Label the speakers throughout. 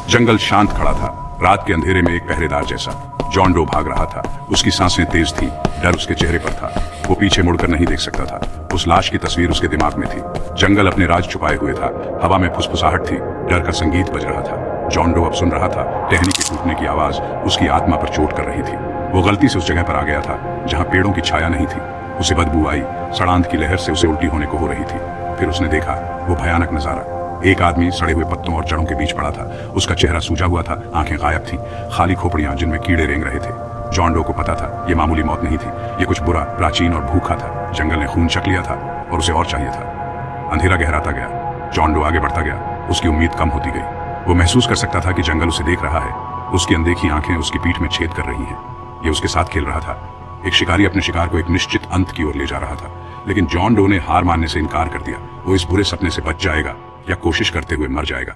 Speaker 1: जंगल शांत खड़ा था। रात के अंधेरे में एक पहरेदार जैसा जॉन डो भाग रहा था। उसकी सांसें तेज थी, डर उसके चेहरे पर था। वो पीछे मुड़कर नहीं देख सकता था। उस लाश की तस्वीर उसके दिमाग में थी। जंगल अपने राज छुपाए हुए था। हवा में फुसफुसाहट थी, डर का संगीत बज रहा था। जॉन डो अब सुन रहा था। टहनी के टूटने की आवाज उसकी आत्मा पर चोट कर रही थी। वो गलती से उस जगह पर आ गया था जहाँ पेड़ों की छाया नहीं थी। उसे बदबू आई। सड़ांध की लहर से उसे उल्टी होने को हो रही थी। फिर उसने देखा वो भयानक नजारा। एक आदमी सड़े हुए पत्तों और जड़ों के बीच पड़ा था। उसका चेहरा सूजा हुआ था, आंखें गायब थी, खाली खोपड़ियां जिनमें कीड़े रेंग रहे थे। जॉन डो को पता था ये मामूली मौत नहीं थी, ये कुछ बुरा, प्राचीन और भूखा था। जंगल ने खून चख लिया था और उसे और चाहिए था। अंधेरा गहराता गया। जॉन डो आगे बढ़ता गया। उसकी उम्मीद कम होती गई। वो महसूस कर सकता था कि जंगल उसे देख रहा है। उसकी अनदेखी आंखें उसकी पीठ में छेद कर रही हैं। ये उसके साथ खेल रहा था। एक शिकारी अपने शिकार को एक निश्चित अंत की ओर ले जा रहा था, लेकिन जॉन डो ने हार मानने से इनकार कर दिया। वो इस बुरे सपने से बच जाएगा या कोशिश करते हुए मर जाएगा।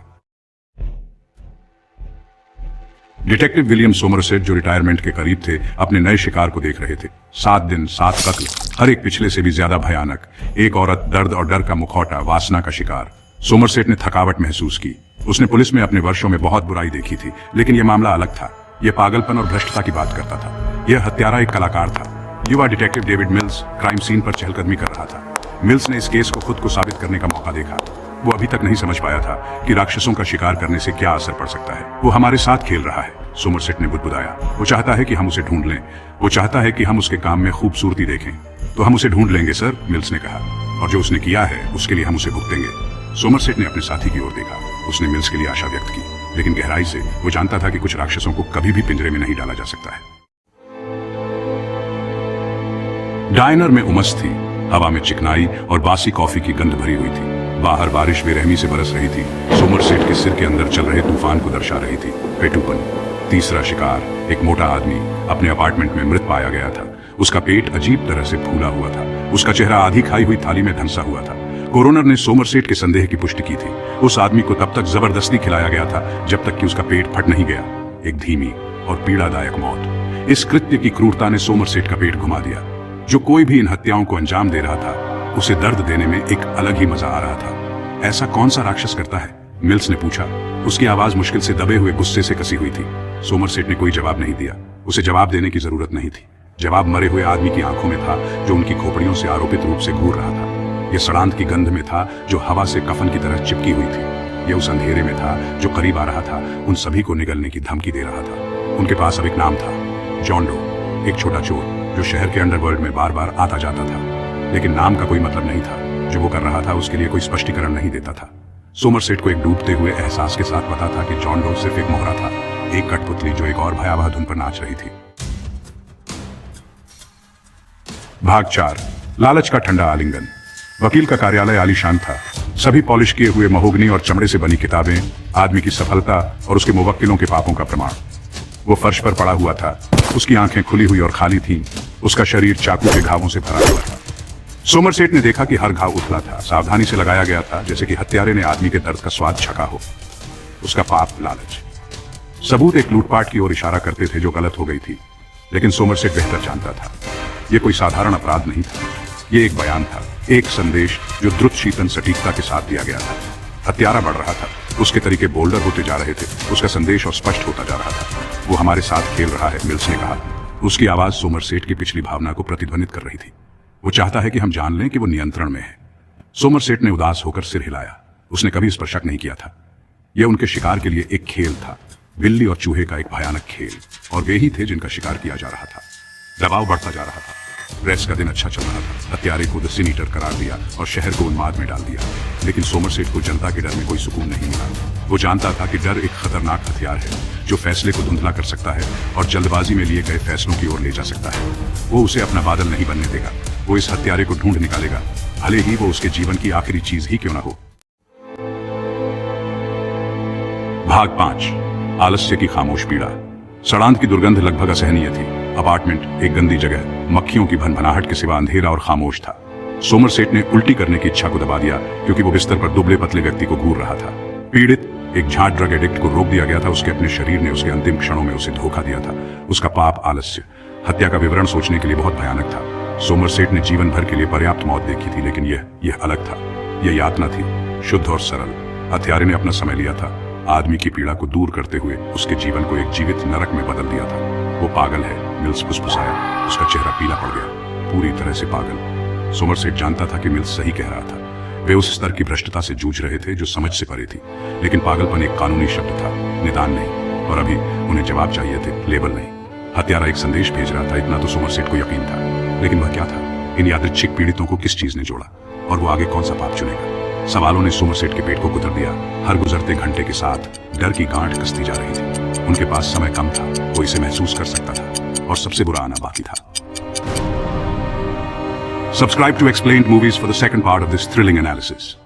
Speaker 1: डिटेक्टिव विलियम सोमरसेट, जो रिटायरमेंट के करीब थे, अपने नए शिकार को देख रहे थे। 7 दिन 7 कत्ल, हर एक पिछले से भी ज्यादा भयानक। एक औरत, दर्द और डर का मुखौटा, वासना का शिकार। सोमरसेट ने थकावट महसूस की। उसने पुलिस में अपने वर्षों में बहुत बुराई देखी थी, लेकिन यह मामला अलग था। यह पागलपन और भ्रष्टता की बात करता था। यह हत्यारा एक कलाकार था। युवा detective David Mills crime scene पर चहलकदमी कर रहा था। मिल्स ने इस केस को खुद को साबित करने का मौका देखा। वो अभी तक नहीं समझ पाया था कि राक्षसों का शिकार करने से क्या असर पड़ सकता है। वो हमारे साथ खेल रहा है, सोमरसेट ने बुदबुदाया। वो चाहता है कि हम उसे ढूंढ लें। वो चाहता है कि हम उसके काम में खूबसूरती देखें। तो हम उसे ढूंढ लेंगे सर, मिल्स ने कहा, और जो उसने किया है उसके लिए हम उसे भुगतेंगे। सोमरसेट ने अपने साथी की ओर देखा। उसने मिल्स के लिए आशा व्यक्त की, लेकिन गहराई से वो जानता था कि कुछ राक्षसों को कभी भी पिंजरे में नहीं डाला जा सकता है। डायनर में उमस थी। हवा में चिकनाई और बासी कॉफी की गंध भरी हुई थी। बाहर बारिश बेरहमी से बरस रही थी। सोमरसेट के सिर के अंदर चल रहे तूफान को दर्शा रही थी। पेटूपन। तीसरा शिकार, एक मोटा आदमी, अपने अपार्टमेंट में मृत पाया गया था। उसका पेट अजीब तरह से फूला हुआ था। उसका चेहरा आधी खाई हुई थाली में धंसा हुआ था। कोरोनर ने सोमरसेट के संदेह की पुष्टि की थी। उस आदमी को तब तक जबरदस्ती खिलाया गया था जब तक कि उसका पेट फट नहीं गया। एक धीमी और पीड़ादायक मौत। इस कृत्य की क्रूरता ने सोमरसेट का पेट घुमा दिया। जो कोई भी इन हत्याओं को अंजाम दे रहा था, उसे दर्द देने में एक अलग ही मजा आ रहा था। ऐसा कौन सा राक्षस करता है? मिल्स ने पूछा। उसकी आवाज मुश्किल से दबे हुए गुस्से से कसी हुई थी। सोमरसेट ने कोई जवाब नहीं दिया। उसे जवाब देने की जरूरत नहीं थी। जवाब मरे हुए आदमी की आंखों में था, जो उनकी खोपड़ियों से आरोपित रूप से घूर रहा था। यह सड़ांध की गंध में था, जो हवा से कफन की तरह चिपकी हुई थी। यह उस अंधेरे में था, जो करीब आ रहा था, उन सभी को निगलने की धमकी दे रहा था। उनके पास अब एक नाम था, जॉन डो, एक छोटा चोर जो शहर के अंडरवर्ल्ड में बार बार आता जाता था। लेकिन नाम का कोई मतलब नहीं था। जो वो कर रहा था उसके लिए कोई स्पष्टीकरण नहीं देता था। सोमरसेट को एक डूबते हुए एहसास के साथ पता था कि जॉन डो सिर्फ एक मोहरा था, एक कठपुतली जो एक और भयावह धुन पर नाच रही थी। भाग 4, लालच का ठंडा आलिंगन। वकील का कार्यालय आलीशान था। सभी पॉलिश किए हुए महोगनी और चमड़े से बनी किताबें, आदमी की सफलता और उसके मुवक्किलों के पापों का प्रमाण। वो फर्श पर पड़ा हुआ था। उसकी आंखें खुली हुई और खाली थीं। उसका शरीर चाकू के घावों से भरा हुआ था। सोमरसेट ने देखा कि हर घाव उथला था, सावधानी से लगाया गया था, जैसे कि हत्यारे ने आदमी के दर्द का स्वाद छका हो। उसका पाप, लालच। सबूत एक लूटपाट की ओर इशारा करते थे जो गलत हो गई थी, लेकिन सोमरसेट बेहतर जानता था यह कोई साधारण अपराध नहीं था। यह एक बयान था, एक संदेश जो द्रुत शीतन सटीकता के साथ दिया गया था। हत्यारा बढ़ रहा था, उसके तरीके बोल्डर होते जा रहे थे, उसका संदेश और स्पष्ट होता जा रहा था। वो हमारे साथ खेल रहा है, मिल्स ने कहा। उसकी आवाज सोमरसेट की पिछली भावना को प्रतिध्वनित कर रही थी। वो चाहता है कि हम जान लें कि वो नियंत्रण में है। सोमरसेट ने उदास होकर सिर हिलाया। उसने कभी इस पर शक नहीं किया था। यह उनके शिकार के लिए एक खेल था, बिल्ली और चूहे का एक भयानक खेल, और वे ही थे जिनका शिकार किया जा रहा था। दबाव बढ़ता जा रहा था। प्रेस का दिन अच्छा चल रहा था। हत्यारे को द सिन ईटर करार दिया और शहर को उन्माद में डाल दिया। लेकिन सोमरसेट को जनता के डर में कोई सुकून नहीं मिला। वो जानता था कि डर एक खतरनाक हथियार है जो फैसले को धुंधला कर सकता है और जल्दबाजी में लिए गए फैसलों की ओर ले जा सकता है। वो उसे अपना बादल नहीं बनने देगा। वो इस हत्यारे को ढूंढ निकालेगा, भले ही वो उसके जीवन की आखिरी चीज ही क्यों ना हो। भाग 5, आलस्य की खामोश पीड़ा। सड़ांध की दुर्गंध लगभग असहनीय थी। अपार्टमेंट एक गंदी जगह, मक्खियों की भनभनाहट के सिवा अंधेरा और खामोश था। सोमरसेट ने उल्टी करने की इच्छा को दबा दिया, क्योंकि वो बिस्तर पर दुबले पतले व्यक्ति को घूर रहा था। पीड़ित एक झाट ड्रग एडिक्ट को रोक दिया गया था। उसके अपने शरीर ने उसके अंतिम क्षणों में उसे धोखा दिया था। उसका पाप, आलस्य। हत्या का विवरण सोचने के लिए बहुत भयानक था। सोमरसेट ने जीवन भर के लिए पर्याप्त मौत देखी थी, लेकिन यह अलग था। यह यातना थी, शुद्ध और सरल। हत्यारे ने अपना समय लिया था। आदमी की पीड़ा को दूर करते हुए उसके जीवन को एक जीवित नरक में बदल दिया था। वो पागल है, मिल्स फुसफुसाया। उसका चेहरा पीला पड़ गया, पूरी तरह से पागल। सोमरसेट जानता था कि मिल्स सही कह रहा था। वे उस स्तर की भ्रष्टता से जूझ रहे थे जो समझ से परे थी। लेकिन पागलपन एक कानूनी शब्द था, निदान नहीं। और अभी उन्हें जवाब चाहिए थे, लेबल नहीं। हत्यारा एक संदेश भेज रहा था, इतना तो सोमरसेट को यकीन था। लेकिन वह क्या था? इन यादृच्छिक पीड़ितों को किस चीज ने जोड़ा? और वो आगे कौन सा पाप चुनेगा? सवालों ने सोमरसेट के पेट को कुतर दिया। हर गुजरते घंटे के साथ डर की गांठ कसती जा रही थी। उनके पास समय कम था, वो इसे महसूस कर सकता था। और सबसे बुरा आना बाकी था। Subscribe to Explained Movies for the second part of this thrilling analysis.